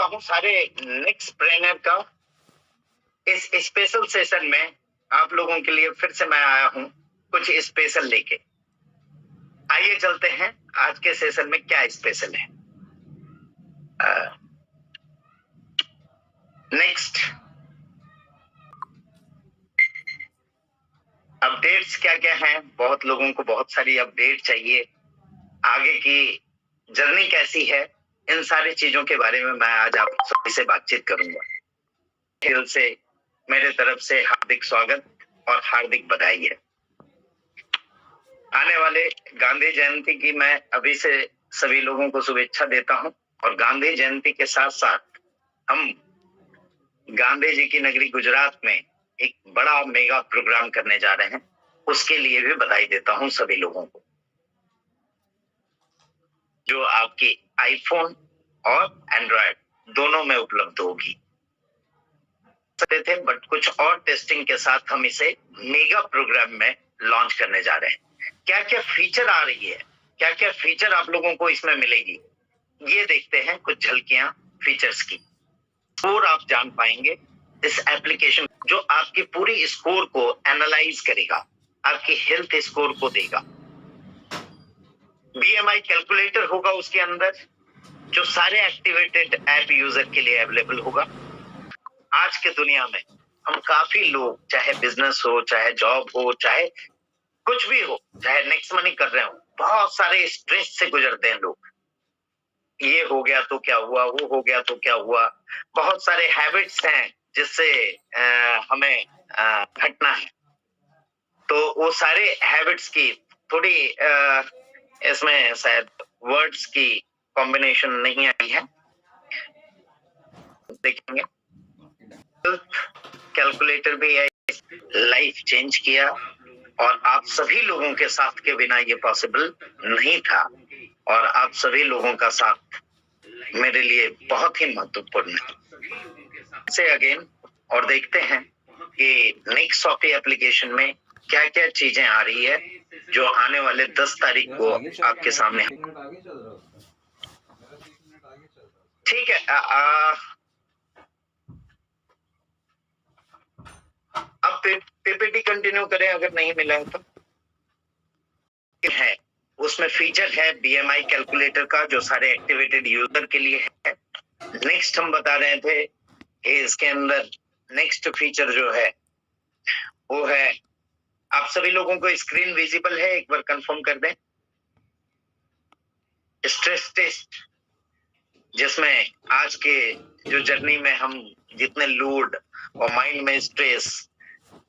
हूं सारे next trainer का। इस स्पेशल सेशन में आप लोगों के लिए फिर से मैं आया हूं कुछ स्पेशल लेके। आइए चलते हैं आज के सेशन में क्या स्पेशल है। नेक्स्ट अपडेट्स क्या क्या हैं। बहुत लोगों को बहुत सारी अपडेट चाहिए, आगे की जर्नी कैसी है, इन सारी चीजों के बारे में मैं आज आप सभी से बातचीत करूंगा। दिल से मेरे तरफ से हार्दिक स्वागत और हार्दिक बधाई है। आने वाले गांधी जयंती की मैं अभी से सभी लोगों को शुभेच्छा देता हूं। और गांधी जयंती के साथ साथ हम गांधी जी की नगरी गुजरात में एक बड़ा मेगा प्रोग्राम करने जा रहे हैं, उसके लिए भी बधाई देता हूं सभी लोगों को, जो आपके आईफोन और एंड्रॉयड दोनों में उपलब्ध होगी। थे बट कुछ और टेस्टिंग के साथ हम इसे मेगा प्रोग्राम में लॉन्च करने जा रहे हैं। क्या क्या फीचर आ रही है, क्या क्या फीचर आप लोगों को इसमें मिलेगी, ये देखते हैं कुछ झलकियां फीचर्स की। और आप जान पाएंगे इस एप्लीकेशन जो आपकी पूरी स्कोर को एनालाइज करेगा, आपकी हेल्थ स्कोर को देगा। बीएमआई कैलकुलेटर होगा उसके अंदर, जो सारे एक्टिवेटेड ऐप यूजर के लिए अवेलेबल होगा। आज के दुनिया में हम काफी लोग, चाहे बिजनेस हो, चाहे जॉब हो, चाहे कुछ भी हो, चाहे नेक्स्ट मनी कर रहे हो, बहुत सारे स्ट्रेस से गुजरते हैं लोग। ये हो गया तो क्या हुआ, वो हो गया तो क्या हुआ। बहुत सारे हैबिट्स हैं जिससे हमें हटना है। तो वो सारे हैबिट्स की थोड़ी इसमें शायद वर्ड्स की कॉम्बिनेशन नहीं आई है, देखेंगे। कैलकुलेटर भी है, लाइफ चेंज किया और आप सभी लोगों के साथ के बिना ये पॉसिबल नहीं था। और आप सभी लोगों का साथ मेरे लिए बहुत ही महत्वपूर्ण है। से अगेन और देखते हैं कि नेक्स्ट सॉफ्टी एप्लीकेशन में क्या क्या चीजें आ रही है, जो आने वाले 10 तारीख को आपके सामने। ठीक है, अब पीपीटी कंटिन्यू करें अगर नहीं मिला है तो। है उसमें फीचर है बीएमआई कैलकुलेटर का, जो सारे एक्टिवेटेड यूजर के लिए है। नेक्स्ट हम बता रहे थे कि इसके अंदर नेक्स्ट फीचर जो है वो है, आप सभी लोगों को स्क्रीन विजिबल है, एक बार कंफर्म कर दें। स्ट्रेस टेस्ट, जिसमें आज के जो जर्नी में हम जितने लोड और माइंड में स्ट्रेस,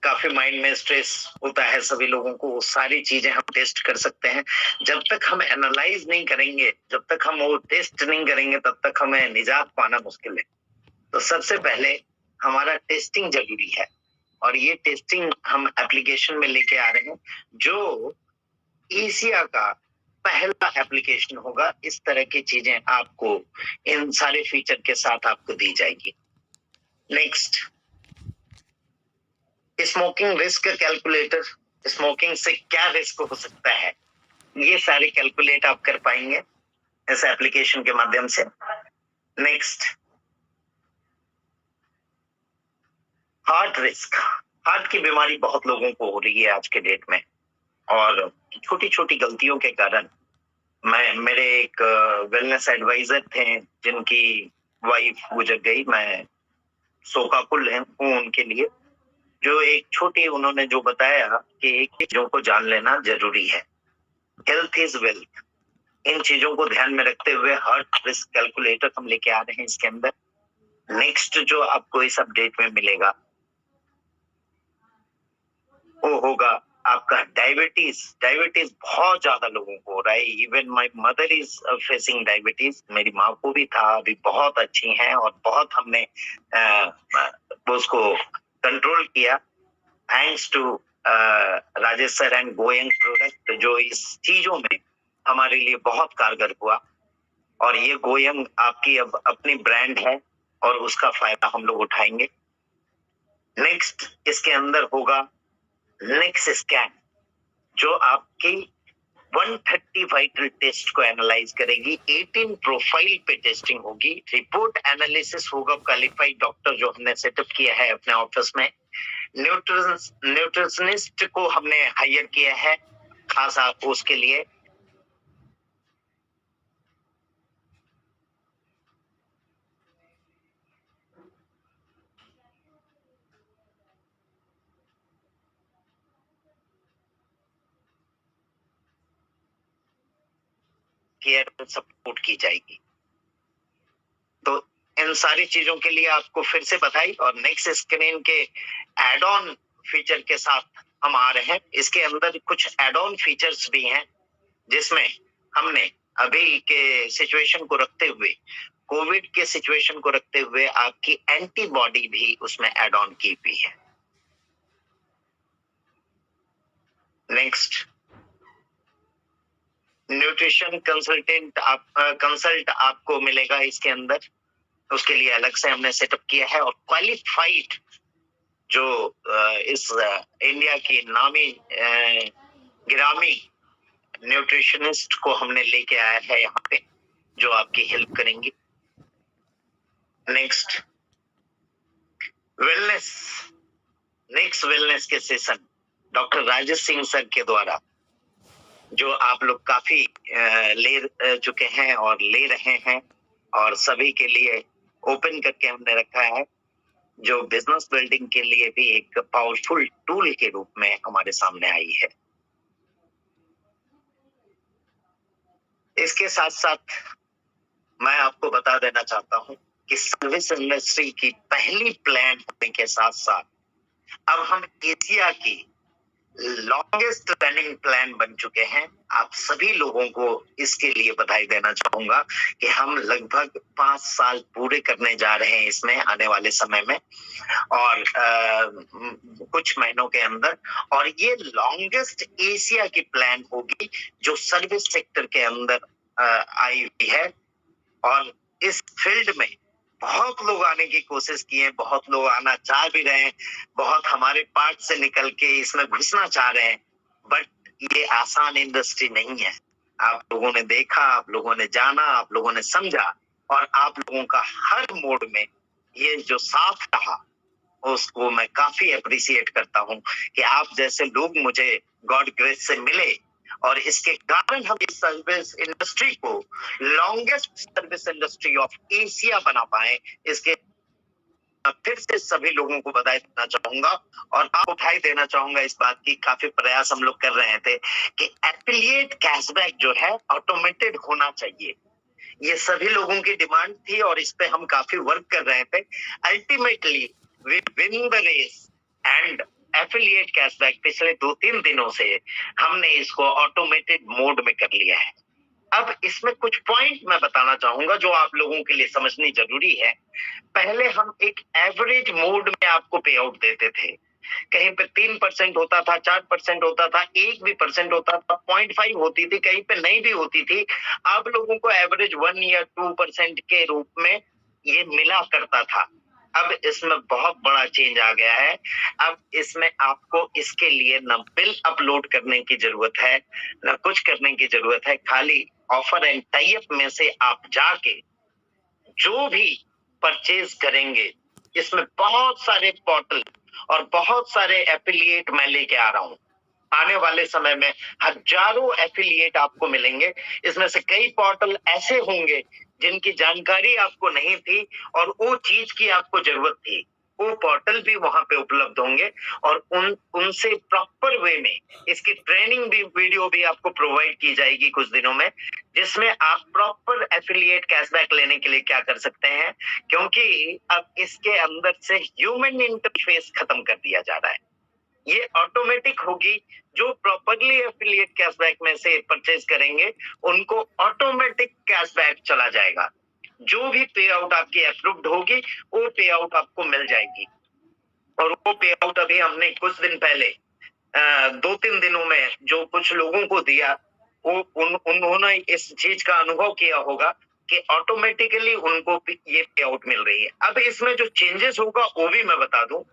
काफी माइंड में स्ट्रेस होता है सभी लोगों को, वो सारी चीजें हम टेस्ट कर सकते हैं। जब तक हम एनालाइज नहीं करेंगे, जब तक हम वो टेस्ट नहीं करेंगे, तब तक हमें निजात पाना मुश्किल है। तो सबसे पहले हमारा टेस्टिंग जरूरी है, और ये टेस्टिंग हम एप्लीकेशन में लेके आ रहे हैं, जो एशिया का पहला एप्लीकेशन होगा। इस तरह की चीजें आपको इन सारे फीचर के साथ आपको दी जाएगी। Next, smoking risk calculator, smoking से क्या रिस्क हो सकता है, ये सारे कैलकुलेट आप कर पाएंगे इस एप्लीकेशन के माध्यम से। नेक्स्ट, हार्ट रिस्क, हार्ट की बीमारी बहुत लोगों को हो रही है आज के डेट में, और छोटी छोटी गलतियों के कारण मेरे एक वेलनेस एडवाइजर थे जिनकी वाइफ गुजर गई, मैं शोकाकुल हूँ उनके लिए। जो एक छोटी उन्होंने जो बताया कि एक चीजों को जान लेना जरूरी है, हेल्थ इज वेल्थ। इन चीजों को ध्यान में रखते हुए हार्ट रिस्क कैलकुलेटर हम लेके आ रहे हैं इसके अंदर। नेक्स्ट जो आपको इस अपडेट में मिलेगा वो होगा आपका डायबिटीज। डायबिटीज बहुत ज्यादा लोगों को हो रहा है, even my mother is facing diabetes. मेरी माँ को भी था, अभी बहुत अच्छी हैं और बहुत हमने उसको कंट्रोल किया thanks to Rajesh sir and गोयंग प्रोडक्ट, जो इस चीजों में हमारे लिए बहुत कारगर हुआ। और ये गोयंग आपकी अब अपनी ब्रांड है और उसका फायदा हम लोग उठाएंगे। नेक्स्ट इसके अंदर होगा नेक्स्ट स्कैन, जो आपकी 130 वाइटल टेस्ट को एनालाइज करेगी, 18 प्रोफाइल पे टेस्टिंग होगी, रिपोर्ट एनालिसिस होगा क्वालिफाइड डॉक्टर जो हमने सेटअप किया है अपने ऑफिस में, न्यूट्रिशनिस्ट को हमने हायर किया है खास उसके लिए, केयर सपोर्ट की जाएगी। तो इन सारी चीजों के लिए आपको फिर से बधाई। और नेक्स्ट स्क्रीन के एड ऑन फीचर के साथ हम आ रहे हैं। इसके अंदर कुछ एड ऑन फीचर्स भी हैं जिसमें हमने अभी के सिचुएशन को रखते हुए, कोविड के सिचुएशन को रखते हुए आपकी एंटीबॉडी भी उसमें ऐड ऑन की हुई है। नेक्स्ट, न्यूट्रिशन कंसल्ट आपको मिलेगा इसके अंदर, उसके लिए अलग से हमने सेटअप किया है। और क्वालिफाइड जो इस इंडिया की नामी गिरामी न्यूट्रिशनिस्ट को हमने लेके आया है यहाँ पे, जो आपकी हेल्प करेंगी। नेक्स्ट, वेलनेस के session doctor Rajesh Singh sir के द्वारा, जो आप लोग काफी ले चुके हैं और ले रहे हैं, और सभी के लिए ओपन करके हमने रखा है, जो बिजनेस बिल्डिंग के लिए भी एक पावरफुल टूल के रूप में हमारे सामने आई है। इसके साथ साथ मैं आपको बता देना चाहता हूं कि सर्विस इंडस्ट्री की पहली प्लान होने के साथ साथ अब हम एशिया की लॉन्गेस्ट रनिंग प्लान बन चुके हैं। आप सभी लोगों को इसके लिए बधाई देना चाहूंगा कि हम लगभग 5 साल पूरे करने जा रहे हैं इसमें आने वाले समय में, और कुछ महीनों के अंदर। और ये लॉन्गेस्ट एशिया की प्लान होगी जो सर्विस सेक्टर के अंदर आई हुई है। और इस फील्ड में बहुत लोग आने की कोशिश की है, बहुत लोग आना चाह भी रहे हैं, बहुत हमारे पार्ट से निकल के इसमें घुसना चाह रहे हैं, बट ये आसान इंडस्ट्री नहीं है। आप लोगों ने देखा, आप लोगों ने जाना, आप लोगों ने समझा, और आप लोगों का हर मोड में ये जो साथ रहा, उसको मैं काफी अप्रिशिएट करता हूँ कि आप जैसे लोग मुझे गॉड ग्रेस से मिले, और इसके कारण हम इस सर्विस इंडस्ट्री को longest service industry of Asia बना पाए। इसके फिर से सभी लोगों को बधाई देना चाहूंगा, और आप उठाई देना चाहूंगा इस बात की। काफी प्रयास हम लोग कर रहे थे कि एफिलिएट कैशबैक जो है ऑटोमेटेड होना चाहिए, ये सभी लोगों की डिमांड थी, और इस पे हम काफी वर्क कर रहे थे। Ultimately we win the race, and affiliate cashback पिछले 2-3 दिनों से हमने इसको ऑटोमेटेड मोड में कर लिया है। अब इसमें कुछ पॉइंट मैं बताना चाहूंगा जो आप लोगों के लिए समझनी जरूरी है। पहले हम एक एवरेज मोड में आपको पे आउट देते थे, कहीं पे 3% होता था, 4% होता था, 1% होता था, 0.5 होती थी, कहीं पे नहीं भी होती थी। आप लोगों को एवरेज 1 या 2% के रूप में ये मिला करता था। अब इसमें बहुत बड़ा चेंज आ गया है। अब इसमें आपको इसके लिए न बिल अपलोड करने की जरूरत है, न कुछ करने की जरूरत है। खाली ऑफर एंड टाई अप में से आप जाके जो भी परचेज करेंगे, इसमें बहुत सारे पोर्टल और बहुत सारे एफिलिएट मैं लेके आ रहा हूं। आने वाले समय में हजारों एफिलिएट आपको मिलेंगे। इसमें से कई पोर्टल ऐसे होंगे जिनकी जानकारी आपको नहीं थी और वो चीज की आपको जरूरत थी, वो पोर्टल भी वहां पे उपलब्ध होंगे, और उनसे प्रॉपर वे में इसकी ट्रेनिंग भी वीडियो भी आपको प्रोवाइड की जाएगी कुछ दिनों में, जिसमें आप प्रॉपर एफिलिएट कैशबैक लेने के लिए क्या कर सकते हैं। क्योंकि अब इसके अंदर से ह्यूमन इंटरफेस खत्म कर दिया जा रहा है, ये ऑटोमेटिक होगी। जो प्रॉपरली एफिलिएट कैशबैक में से परचेज करेंगे उनको ऑटोमेटिक कैशबैक चला जाएगा। जो भी पे आउट आपकी अप्रूव्ड होगी वो पे आउट आपको मिल जाएगी। और वो पे आउट अभी हमने कुछ दिन पहले 2-3 दिनों में जो कुछ लोगों को दिया, वो उन्होंने इस चीज का अनुभव किया होगा कि ऑटोमेटिकली उनको ये पे आउट मिल रही है। अब इसमें जो चेंजेस होगा वो भी मैं बता दूं।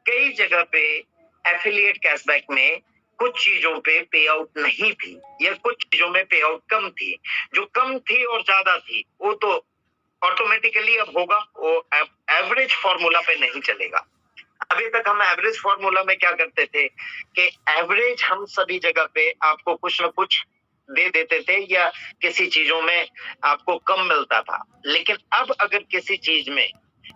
कई जगह पे एफिलिएट कैशबैक में कुछ चीजों पे पे आउट नहीं थी या कुछ चीजों में पे आउट कम थी। जो कम थी और ज्यादा थी वो तो ऑटोमेटिकली अब होगा, वो एवरेज फॉर्मूला पे नहीं चलेगा। अभी तक हम एवरेज फॉर्मूला में क्या करते थे कि एवरेज हम सभी जगह पे आपको कुछ ना कुछ दे देते थे या किसी चीजों में आपको कम मिलता था। लेकिन अब अगर किसी चीज में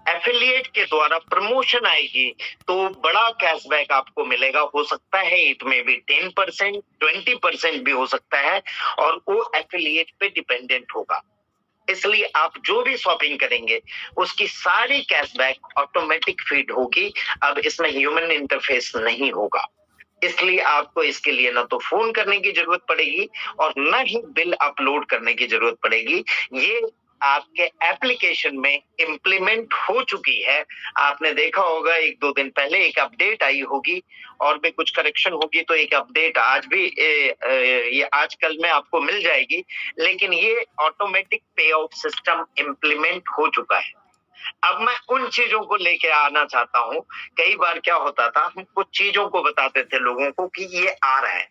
एफिलिएट के द्वारा प्रमोशन आएगी तो बड़ा कैशबैक आपको मिलेगा। हो सकता है इट में भी 10%, 20% भी हो सकता है, और वो एफिलिएट पे डिपेंडेंट होगा। इसलिए आप जो भी शॉपिंग करेंगे उसकी सारी कैशबैक ऑटोमेटिक फीड होगी। अब इसमें ह्यूमन इंटरफेस नहीं होगा। इसलिए आपको इसके लिए ना तो फोन करने की जरूरत पड़ेगी और ना ही बिल अपलोड करने की जरूरत पड़ेगी। ये आपके एप्लीकेशन में इम्प्लीमेंट हो चुकी है। आपने देखा होगा 1-2 दिन पहले एक अपडेट आई होगी और भी कुछ करेक्शन होगी तो एक अपडेट आज भी ये आजकल में आपको मिल जाएगी। लेकिन ये ऑटोमेटिक पे आउट सिस्टम इम्प्लीमेंट हो चुका है। अब मैं उन चीजों को लेके आना चाहता हूँ। कई बार क्या होता था, हम कुछ चीजों को बताते थे लोगों को कि ये आ रहा है।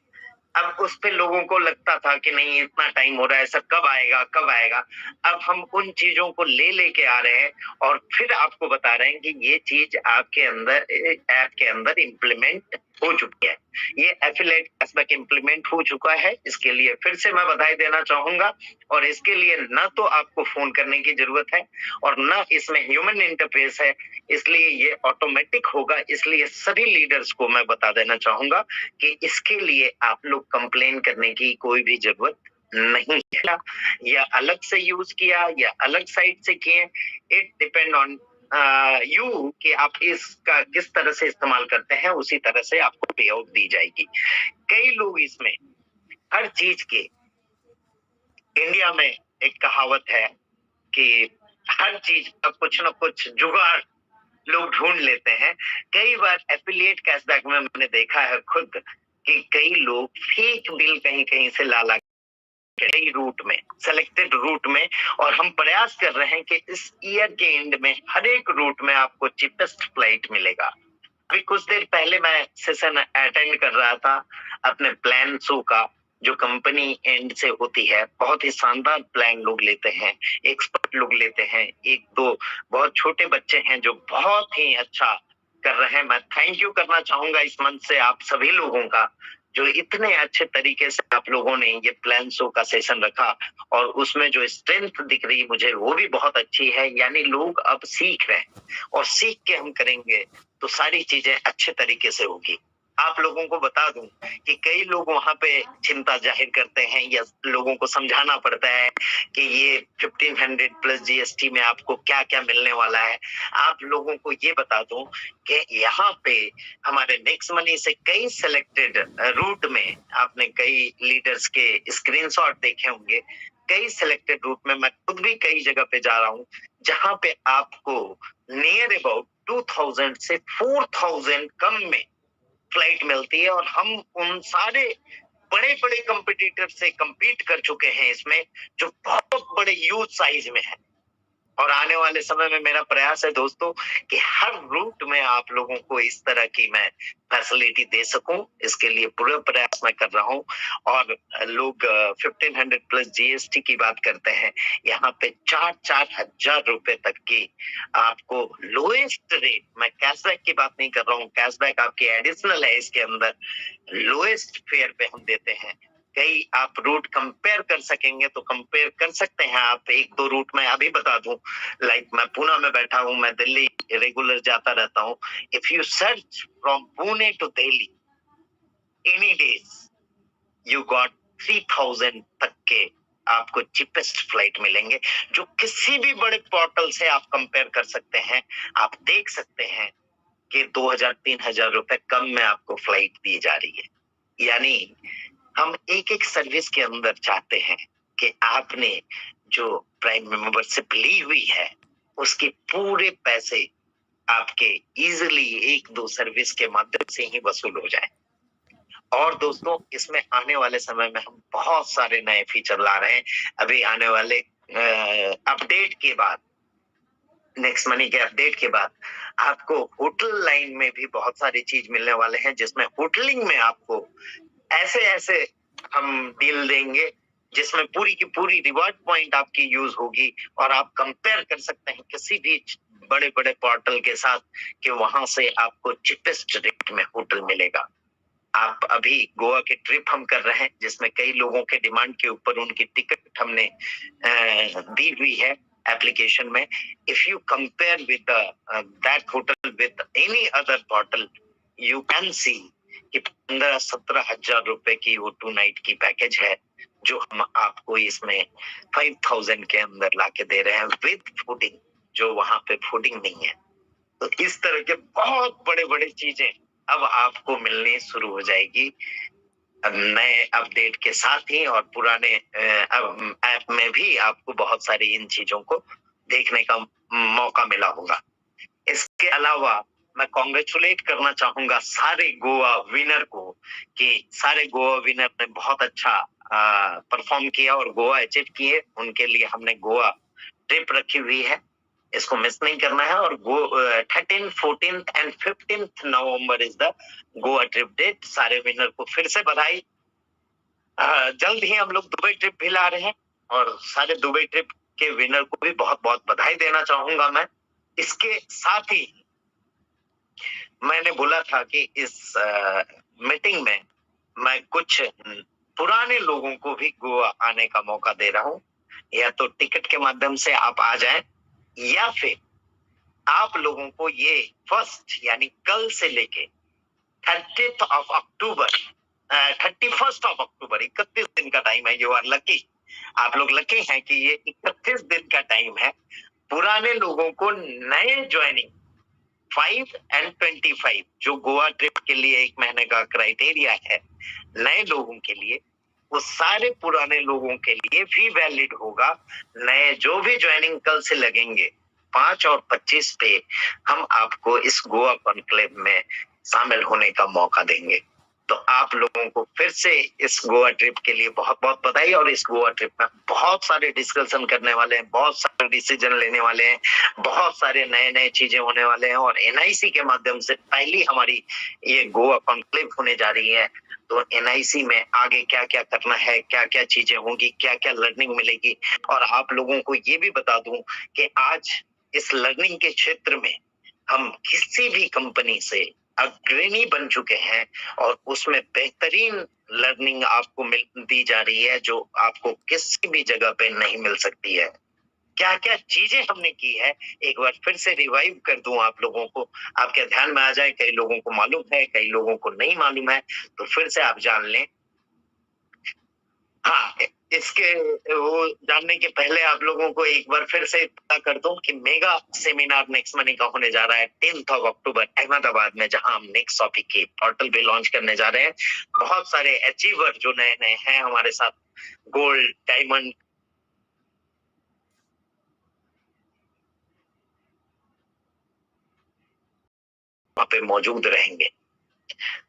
अब उस पे लोगों को लगता था कि नहीं इतना टाइम हो रहा है, सर कब आएगा कब आएगा। अब हम उन चीजों को लेके आ रहे हैं और फिर आपको बता रहे हैं कि ये चीज आपके अंदर ऐप के अंदर इम्प्लीमेंट हो चुकी है। ये एफिलिएट कैशबैक इम्प्लीमेंट हो चुका है। इसके लिए फिर से मैं बधाई देना चाहूंगा। और इसके लिए ना तो आपको फोन करने की जरूरत है और ना इसमें ह्यूमन इंटरफेस है, इसलिए ये ऑटोमेटिक होगा। इसलिए सभी लीडर्स को मैं बता देना चाहूंगा कि इसके लिए आप लोग कंप्लेन करने की कोई भी जरूरत नहीं है। या अलग से यूज किया या अलग साइट से किए, इट डिपेंड ऑन यू कि आप इसका किस तरह से इस्तेमाल करते हैं, उसी तरह से आपको पे आउट दी जाएगी। कई लोग इसमें हर चीज के, इंडिया में एक कहावत है कि हर चीज का कुछ ना कुछ जुगाड़ लोग ढूंढ लेते हैं। कई बार एफिलिएट कैशबैक में मैंने देखा है खुद कि कई लोग फेक बिल कहीं कहीं से ला कई रूट में, सेलेक्टेड रूट में, और हम प्रयास कर रहे हैं कि इस ईयर के एंड में हर एक रूट में आपको चीपेस्ट फ्लाइट मिलेगा। अभी कुछ देर पहले मैं सेशन अटेंड कर रहा था अपने प्लान शो का, जो कंपनी एंड से होती है। बहुत ही शानदार प्लान लोग लेते हैं, एक्सपर्ट लोग लेते हैं। 1-2 बहुत छोटे बच्चे हैं जो बहुत ही अच्छा कर रहे हैं। मैं थैंक यू करना चाहूंगा इस मंच से आप सभी लोगों का, जो इतने अच्छे तरीके से आप लोगों ने ये प्लान शो का सेशन रखा और उसमें जो स्ट्रेंथ दिख रही मुझे वो भी बहुत अच्छी है। यानी लोग अब सीख रहे हैं और सीख के हम करेंगे तो सारी चीजें अच्छे तरीके से होगी। आप लोगों को बता दूं कि कई लोग वहां पे चिंता जाहिर करते हैं या लोगों को समझाना पड़ता है कि ये 1500 प्लस जीएसटी में आपको क्या क्या मिलने वाला है। आप लोगों को ये बता दूं कि यहाँ पे हमारे नेक्स्ट मनी से कई सिलेक्टेड रूट में आपने कई लीडर्स के स्क्रीनशॉट देखे होंगे। कई सिलेक्टेड रूट में मैं खुद भी कई जगह पे जा रहा हूँ जहां पे आपको नियर अबाउट 2000 से 4000 कम में फ्लाइट मिलती है। और हम उन सारे बड़े बड़े कंपटीटर से compete कर चुके हैं इसमें, जो बहुत बड़े यूज साइज में है। और आने वाले समय में मेरा प्रयास है दोस्तों कि हर रूट में आप लोगों को इस तरह की मैं फैसिलिटी दे सकूं। इसके लिए पूरा प्रयास मैं कर रहा हूं। और लोग 1500 प्लस जीएसटी की बात करते हैं, यहाँ पे 4-4 हजार रुपए तक की आपको लोएस्ट रेट, मैं कैशबैक की बात नहीं कर रहा हूँ, कैशबैक आपकी एडिशनल है इसके अंदर, लोएस्ट फेयर पे हम देते हैं। कई आप रूट कंपेयर कर सकेंगे तो कंपेयर कर सकते हैं आप। 1-2 रूट में अभी बता दूं, लाइक मैं पुणे में बैठा हूं, मैं दिल्ली रेगुलर जाता रहता हूं। If you search from Pune to Delhi any days you got 3000 तक के आपको चीपेस्ट फ्लाइट मिलेंगे, जो किसी भी बड़े पोर्टल से आप कंपेयर कर सकते हैं। आप देख सकते हैं कि 2000-3000 रुपए कम में आपको फ्लाइट दी जा रही है। यानी हम एक एक सर्विस के अंदर चाहते हैं कि आपने जो प्राइम मेंबरशिप ली हुई है उसके पूरे पैसे आपके इजीली 1-2 सर्विस के माध्यम से ही वसूल हो जाए। और दोस्तों इसमें आने वाले समय में हम बहुत सारे नए फीचर ला रहे हैं। अभी आने वाले अपडेट के बाद नेक्स्ट मनी के अपडेट के बाद आपको होटल लाइन में भी बहुत सारी चीज मिलने वाले हैं, जिसमें होटलिंग में आपको ऐसे ऐसे हम डील देंगे जिसमें पूरी की पूरी रिवॉर्ड पॉइंट आपकी यूज होगी और आप कंपेयर कर सकते हैं किसी भी बड़े बड़े पोर्टल के साथ कि वहां से आपको चिपेस्ट रेट में होटल मिलेगा। आप अभी गोवा के ट्रिप हम कर रहे हैं, जिसमें कई लोगों के डिमांड के ऊपर उनकी टिकट हमने दी हुई है एप्लीकेशन में। If you compare with that hotel with any other portal, you can see कि 15-17 हजार रुपए की वो 2 नाइट की पैकेज है, जो हम आपको इसमें 5000 के अंदर लाके दे रहे हैं विद फूडिंग, जो वहां पे फूडिंग नहीं है। तो इस तरह के बहुत बड़े बड़े चीजें अब आपको मिलनी शुरू हो जाएगी नए अपडेट के साथ ही, और पुराने ऐप में भी आपको बहुत सारी इन चीजों को देखने का मौका मिला होगा। इसके अलावा मैं कॉन्ग्रेचुलेट करना चाहूंगा सारे गोवा विनर को कि सारे गोवा विनर ने बहुत अच्छा परफॉर्म किया और गोवा अचीव किए। उनके लिए हमने गोवा ट्रिप रखी हुई है, इसको मिस नहीं करना है। और 13, 14 and 15 November is the Goa trip date. सारे विनर को फिर से बधाई। जल्द ही हम लोग दुबई ट्रिप भी ला रहे हैं और सारे दुबई ट्रिप के विनर को भी बहुत बहुत बधाई देना चाहूंगा मैं। इसके साथ ही मैंने बोला था कि इस मीटिंग में मैं कुछ पुराने लोगों को भी गोवा आने का मौका दे रहा हूं। या तो टिकट के माध्यम से आप आ जाएं, या फिर आप लोगों को ये फर्स्ट यानी कल से लेके 31st ऑफ अक्टूबर 31 दिन का टाइम है। यू आर लकी, आप लोग लकी हैं कि ये 31 दिन का टाइम है। पुराने लोगों को नए ज्वाइनिंग 5 एंड 25 जो गोवा ट्रिप के लिए 1 महीने का क्राइटेरिया है नए लोगों के लिए, वो सारे पुराने लोगों के लिए भी वैलिड होगा। नए जो भी ज्वाइनिंग कल से लगेंगे 5 और 25 पे हम आपको इस गोवा कॉन्क्लेव में शामिल होने का मौका देंगे। तो आप लोगों को फिर से इस गोवा ट्रिप के लिए बहुत बहुत बधाई। और इस गोवा ट्रिप में बहुत सारे डिस्कशन करने वाले हैं, बहुत सारे डिसीजन लेने वाले हैं, बहुत सारे नए नए चीजें होने वाले हैं। और एनआईसी के माध्यम से पहली हमारी ये गोवा कॉन्क्लेव होने जा रही है। तो एनआईसी में आगे क्या क्या करना है, क्या क्या चीजें होंगी, क्या क्या लर्निंग मिलेगी। और आप लोगों को ये भी बता दूं कि आज इस लर्निंग के क्षेत्र में हम किसी भी कंपनी से अग्रणी बन चुके हैं और उसमें बेहतरीन लर्निंग आपको दी जा रही है, जो आपको किसी भी जगह पे नहीं मिल सकती है। क्या क्या चीजें हमने की है, एक बार फिर से रिवाइव कर दूं आप लोगों को, आपके ध्यान में आ जाए। कई लोगों को मालूम है, कई लोगों को नहीं मालूम है, तो फिर से आप जान लें। हाँ, इसके वो जानने के पहले आप लोगों को एक बार फिर से पता कर दूं कि मेगा सेमिनार नेक्स्ट मनी का होने जा रहा है 10th ऑफ अक्टूबर अहमदाबाद में, जहां हम नेक्स्ट टॉपिक की पोर्टल भी लॉन्च करने जा रहे हैं। बहुत सारे अचीवर जो नए नए हैं हमारे साथ, गोल्ड, डायमंड, वहां पे मौजूद रहेंगे।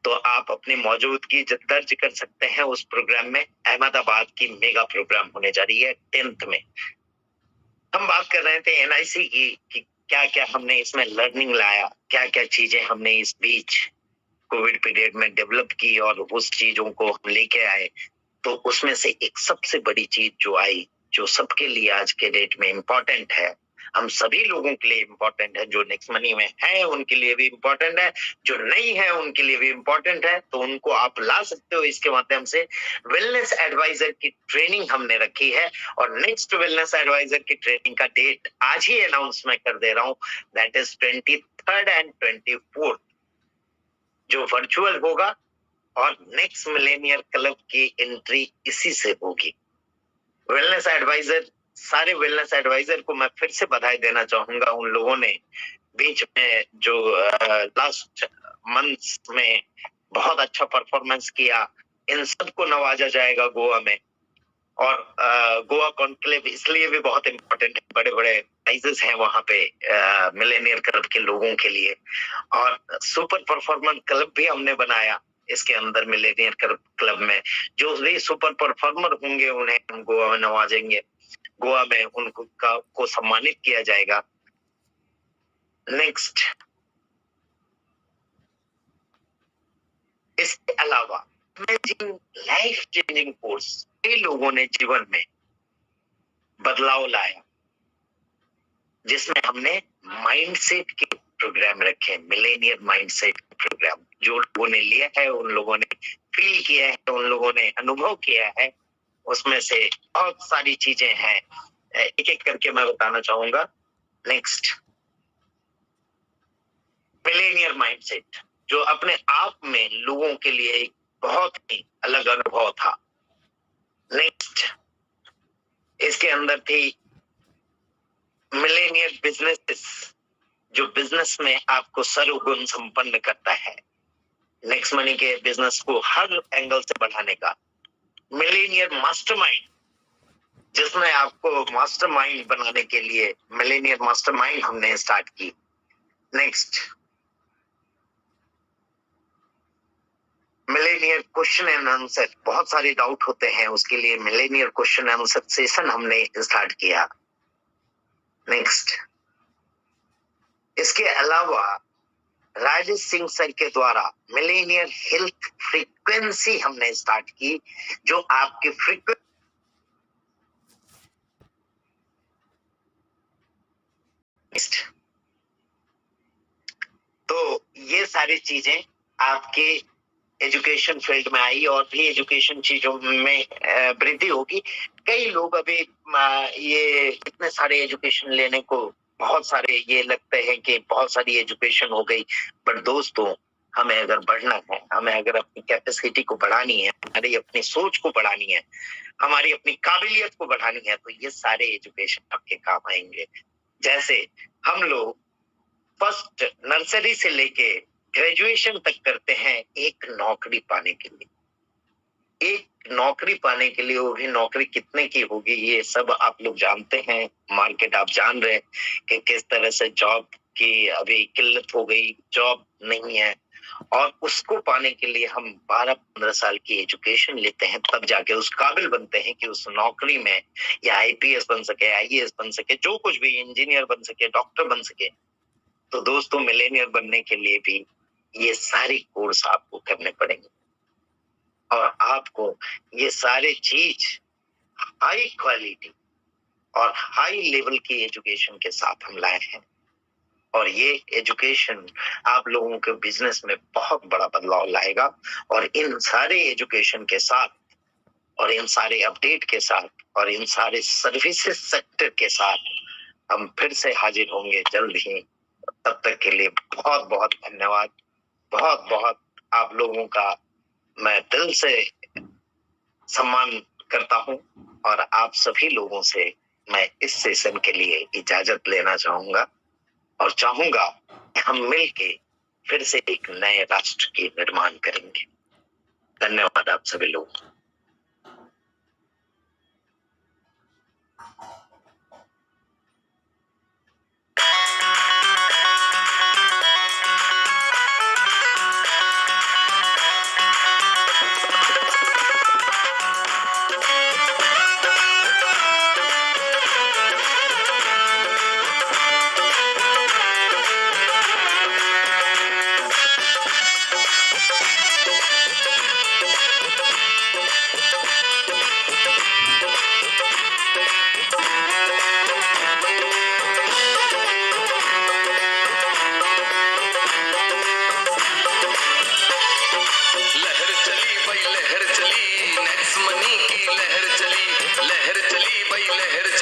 तो आप अपनी मौजूदगी दर्ज कर सकते हैं उस प्रोग्राम में। अहमदाबाद की मेगा प्रोग्राम होने जा रही है 10th में। हम बात कर रहे थे एनआईसी की कि क्या क्या हमने इसमें लर्निंग लाया, क्या क्या चीजें हमने इस बीच कोविड पीरियड में डेवलप की और उस चीजों को हम लेके आए। तो उसमें से एक सबसे बड़ी चीज जो आई, जो सबके लिए आज के डेट में इम्पोर्टेंट है, हम सभी लोगों के लिए इम्पोर्टेंट है, जो नेक्स्ट मनी में है उनके लिए भी इम्पोर्टेंट है, जो नहीं है उनके लिए भी इम्पोर्टेंट है। तो उनको आप ला सकते हो इसके माध्यम से। वेलनेस एडवाइजर की ट्रेनिंग हमने रखी है और नेक्स्ट वेलनेस एडवाइजर की ट्रेनिंग का डेट आज ही अनाउंस मैं कर दे रहा हूँ, that is 23rd and 24th, जो वर्चुअल होगा। और नेक्स्ट मिलेनियर क्लब की एंट्री इसी से होगी। वेलनेस एडवाइजर, सारे वेलनेस एडवाइजर को मैं फिर से बधाई देना चाहूंगा। उन लोगों ने बीच में जो लास्ट मंथ्स में बहुत अच्छा परफॉर्मेंस किया, इन सबको नवाजा जाएगा गोवा में। और गोवा कॉन्क्लेव इसलिए भी बहुत इंपॉर्टेंट है, बड़े बड़े प्राइजेस हैं वहां पे मिलेनियर क्लब के लोगों के लिए। और सुपर परफॉर्मर क्लब भी हमने बनाया इसके अंदर मिलेनियर क्लब में। जो भी सुपर परफॉर्मर होंगे उन्हें हम गोवा में नवाजेंगे, गोवा में उनको को सम्मानित किया जाएगा। नेक्स्ट, इसके अलावा लाइफ चेंजिंग कोर्स कई लोगों ने जीवन में बदलाव लाया, जिसमें हमने माइंडसेट के प्रोग्राम रखे, मिलेनियर माइंडसेट प्रोग्राम। जो लोगों ने लिया है, उन लोगों ने फील किया है, उन लोगों ने अनुभव किया है, उसमें से बहुत सारी चीजें हैं, एक एक करके मैं बताना चाहूंगा। नेक्स्ट, मिलेनियर माइंडसेट जो अपने आप में लोगों के लिए एक बहुत ही अलग अनुभव था। नेक्स्ट, इसके अंदर थी मिलेनियर बिजनेस, जो बिजनेस में आपको सर्वगुण संपन्न करता है, नेक्स्ट मनी के बिजनेस को हर एंगल से बढ़ाने का। मिलेनियर मास्टरमाइंड, जिसमें आपको मास्टरमाइंड बनाने के लिए मिलेनियर मास्टरमाइंड हमने स्टार्ट की। Next, Millionaire question and answer, बहुत सारे डाउट होते हैं, उसके लिए Millionaire question and answer session हमने स्टार्ट किया। नेक्स्ट, इसके अलावा राजेश सिंह सर के द्वारा मिलेनियर हेल्थ फ्रीक्वेंसी हमने स्टार्ट की, जो आपके फ्रीक्वेंसी तो ये सारी चीजें आपके एजुकेशन फील्ड में आई और भी एजुकेशन चीजों में वृद्धि होगी। कई लोग अभी ये इतने सारे एजुकेशन लेने को बहुत सारे ये लगते हैं कि बहुत सारी एजुकेशन हो गई, पर दोस्तों हमें अगर बढ़ना है, हमें अगर अपनी कैपेसिटी को बढ़ानी है, हमारी अपनी सोच को बढ़ानी है, हमारी अपनी काबिलियत को बढ़ानी है, तो ये सारे एजुकेशन आपके काम आएंगे। जैसे हम लोग फर्स्ट नर्सरी से लेके ग्रेजुएशन तक करते हैं एक नौकरी पाने के लिए। एक नौकरी पाने के लिए, वो भी नौकरी कितने की होगी ये सब आप लोग जानते हैं, मार्केट आप जान रहे हैं कि किस तरह से जॉब की अभी किल्लत हो गई, जॉब नहीं है, और उसको पाने के लिए हम 12-15 साल की एजुकेशन लेते हैं, तब जाके उस काबिल बनते हैं कि उस नौकरी में या आईपीएस बन सके, आईएएस बन सके, जो कुछ भी, इंजीनियर बन सके, डॉक्टर बन सके। तो दोस्तों मिलेनियर बनने के लिए भी ये सारे कोर्स आपको करने पड़ेंगे, और आपको ये सारे चीज हाई क्वालिटी और हाई लेवल की एजुकेशन के साथ हम लाए हैं, और ये एजुकेशन आप लोगों के बिजनेस में बहुत बड़ा बदलाव लाएगा। और इन सारे एजुकेशन के साथ और इन सारे अपडेट के साथ और इन सारे सर्विसेज सेक्टर के साथ हम फिर से हाजिर होंगे जल्द ही। तब तक के लिए बहुत बहुत धन्यवाद। बहुत बहुत आप लोगों का मैं दिल से सम्मान करता हूं, और आप सभी लोगों से मैं इस सेशन के लिए इजाजत लेना चाहूंगा, और चाहूंगा कि हम मिलके फिर से एक नए राष्ट्र की निर्माण करेंगे। धन्यवाद आप सभी लोग।